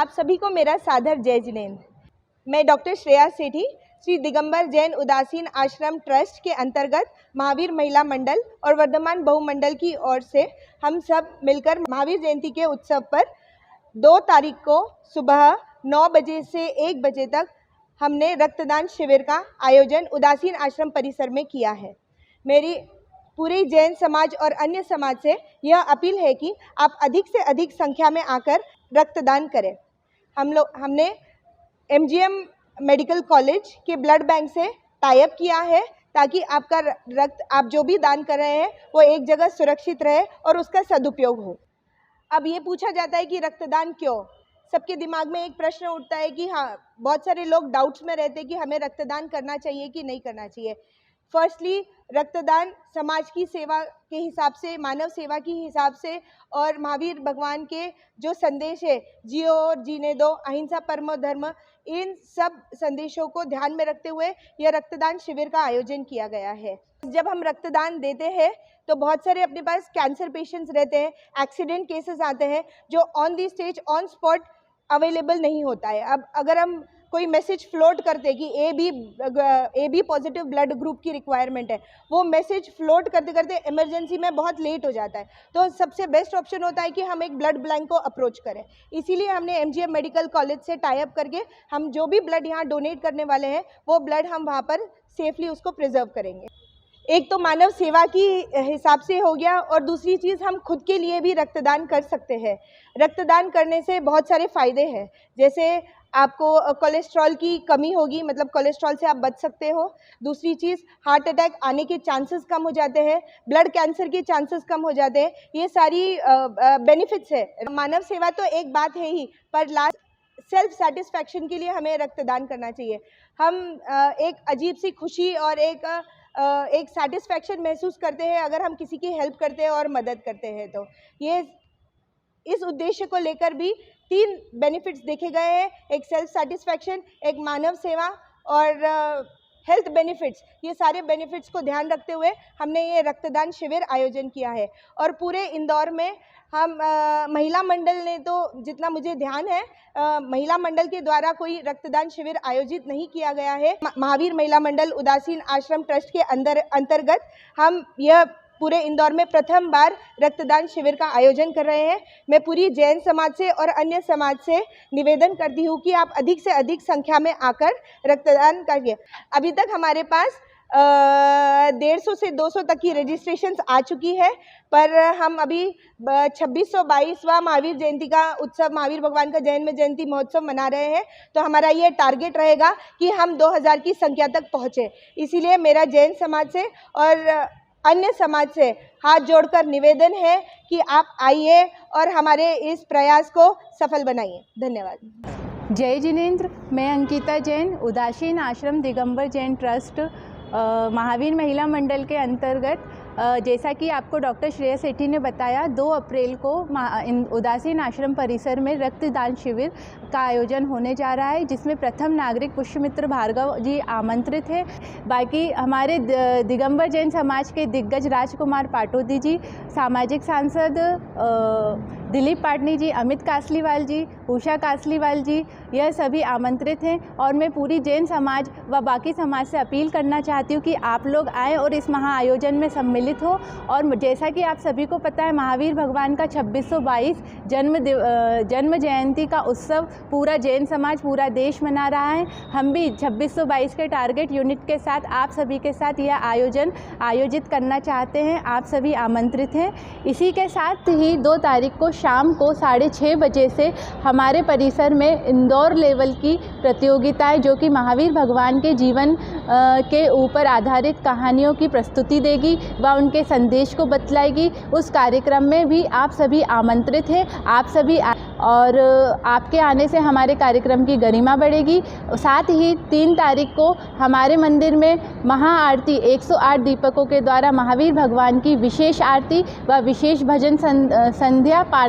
आप सभी को मेरा सादर जय जिनेंद्र। मैं डॉक्टर श्रेया सेठी श्री दिगंबर जैन उदासीन आश्रम ट्रस्ट के अंतर्गत महावीर महिला मंडल और वर्धमान बहुमंडल की ओर से हम सब मिलकर महावीर जयंती के उत्सव पर 2 तारीख को सुबह 9 बजे से 1 बजे तक हमने रक्तदान शिविर का आयोजन उदासीन आश्रम परिसर में किया है। मेरी पूरे जैन समाज और अन्य समाज से यह अपील है कि आप अधिक से अधिक संख्या में आकर रक्तदान करें। हमने MGM मेडिकल कॉलेज के ब्लड बैंक से टाई अप किया है ताकि आपका रक्त आप जो भी दान कर रहे हैं वो एक जगह सुरक्षित रहे और उसका सदुपयोग हो। अब ये पूछा जाता है कि रक्तदान क्यों? सबके दिमाग में एक प्रश्न उठता है कि हाँ, बहुत सारे लोग डाउट्स में रहते हैं कि हमें रक्तदान करना चाहिए कि नहीं करना चाहिए। फर्स्टली, रक्तदान समाज की सेवा के हिसाब से, मानव सेवा के हिसाब से और महावीर भगवान के जो संदेश है, जियो और जीने दो, अहिंसा परमो धर्म, इन सब संदेशों को ध्यान में रखते हुए यह रक्तदान शिविर का आयोजन किया गया है। जब हम रक्तदान देते हैं तो बहुत सारे अपने पास कैंसर पेशेंट्स रहते हैं, एक्सीडेंट केसेस आते हैं जो on the stage on spot available नहीं होता है। अब अगर हम कोई मैसेज फ्लोट करते कि A B positive blood group की रिक्वायरमेंट है, वो मैसेज फ्लोट करते करते इमरजेंसी में बहुत लेट हो जाता है, तो सबसे बेस्ट ऑप्शन होता है कि हम एक ब्लड बैंक को अप्रोच करें। इसीलिए हमने MGM मेडिकल कॉलेज से टाई अप करके हम जो भी ब्लड यहाँ डोनेट करने वाले हैं वो ब्लड हम वहाँ पर सेफली उसको प्रिजर्व करेंगे। एक तो मानव सेवा की हिसाब से हो गया और दूसरी चीज़ हम खुद के लिए भी रक्तदान कर सकते हैं। रक्तदान करने से बहुत सारे फ़ायदे हैं, जैसे आपको कोलेस्ट्रॉल की कमी होगी, मतलब कोलेस्ट्रॉल से आप बच सकते हो। दूसरी चीज़, हार्ट अटैक आने के चांसेस कम हो जाते हैं, ब्लड कैंसर के चांसेस कम हो जाते हैं। ये सारी बेनिफिट्स है। मानव सेवा तो एक बात है ही, पर लास्ट सेल्फ सेटिस्फैक्शन के लिए हमें रक्तदान करना चाहिए। हम एक अजीब सी खुशी और एक सेटिस्फैक्शन महसूस करते हैं अगर हम किसी की हेल्प करते हैं और मदद करते हैं। तो ये इस उद्देश्य को लेकर भी 3 बेनिफिट्स देखे गए हैं, एक सेल्फ सेटिस्फैक्शन, एक मानव सेवा और हेल्थ बेनिफिट्स। ये सारे बेनिफिट्स को ध्यान रखते हुए हमने ये रक्तदान शिविर आयोजन किया है। और पूरे इंदौर में हम महिला मंडल ने, तो जितना मुझे ध्यान है, महिला मंडल के द्वारा कोई रक्तदान शिविर आयोजित नहीं किया गया है। महावीर महिला मंडल उदासीन आश्रम ट्रस्ट के अंतर्गत हम यह पूरे इंदौर में प्रथम बार रक्तदान शिविर का आयोजन कर रहे हैं। मैं पूरी जैन समाज से और अन्य समाज से निवेदन करती हूँ कि आप अधिक से अधिक संख्या में आकर रक्तदान करिए। अभी तक हमारे पास 150 से 200 तक की रजिस्ट्रेशंस आ चुकी है, पर हम अभी 2622वां महावीर जयंती का उत्सव, महावीर भगवान का जैन में जयंती महोत्सव मना रहे हैं। तो हमारा ये टारगेट रहेगा कि हम 2000 की संख्या तक पहुँचे। इसीलिए मेरा जैन समाज से और अन्य समाज से हाथ जोड़कर निवेदन है कि आप आइए और हमारे इस प्रयास को सफल बनाइए। धन्यवाद। जय जिनेंद्र। मैं अंकिता जैन, उदासीन आश्रम दिगंबर जैन ट्रस्ट महावीर महिला मंडल के अंतर्गत, जैसा कि आपको डॉक्टर श्रेया सेठी ने बताया, 2 अप्रैल को उदासीन आश्रम परिसर में रक्तदान शिविर का आयोजन होने जा रहा है, जिसमें प्रथम नागरिक पुष्यमित्र भार्गव जी आमंत्रित हैं। बाकी हमारे दिगंबर जैन समाज के दिग्गज राजकुमार पाटोदी जी, सामाजिक सांसद दिलीप पाटनी जी, अमित कासलीवाल जी, उषा कासलीवाल जी, यह सभी आमंत्रित हैं। और मैं पूरी जैन समाज व बाकी समाज से अपील करना चाहती हूँ कि आप लोग आएँ और इस महाआयोजन में सम्मिलित हो। और जैसा कि आप सभी को पता है, महावीर भगवान का 2622 जन्म जयंती का उत्सव पूरा जैन समाज, पूरा देश मना रहा है। हम भी 2622 के टारगेट यूनिट के साथ आप सभी के साथ यह आयोजित करना चाहते हैं। आप सभी आमंत्रित हैं। इसी के साथ ही 2 तारीख को शाम को 6:30 बजे से हमारे परिसर में इंदौर लेवल की प्रतियोगिताएं, जो कि महावीर भगवान के जीवन के ऊपर आधारित कहानियों की प्रस्तुति देगी व उनके संदेश को बतलाएगी, उस कार्यक्रम में भी आप सभी आमंत्रित हैं। आप सभी और आपके आने से हमारे कार्यक्रम की गरिमा बढ़ेगी। साथ ही 3 तारीख को हमारे मंदिर में महाआरती 108 दीपकों के द्वारा महावीर भगवान की विशेष आरती व विशेष भजन संध्या, पालना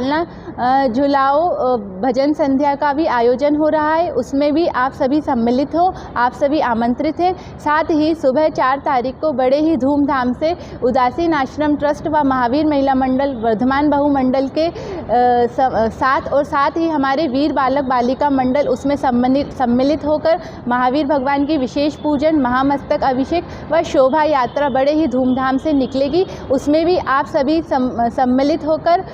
झुलाओ भजन संध्या का भी आयोजन हो रहा है। उसमें भी आप सभी सम्मिलित हो, आप सभी आमंत्रित हैं। साथ ही सुबह 4 तारीख को बड़े ही धूमधाम से उदासीन आश्रम ट्रस्ट व महावीर महिला मंडल वर्धमान बहुमंडल के 7 और और साथ ही हमारे वीर बालक बालिका मंडल उसमें सम्मिलित होकर महावीर भगवान की विशेष पूजन, महामस्तक अभिषेक व शोभा यात्रा बड़े ही धूमधाम से निकलेगी। उसमें भी आप सभी सम्मिलित होकर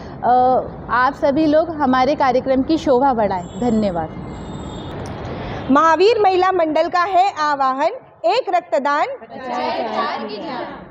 आप सभी लोग हमारे कार्यक्रम की शोभा बढ़ाएं। धन्यवाद। महावीर महिला मंडल का है आह्वान, एक रक्तदान बचाए जान की जान।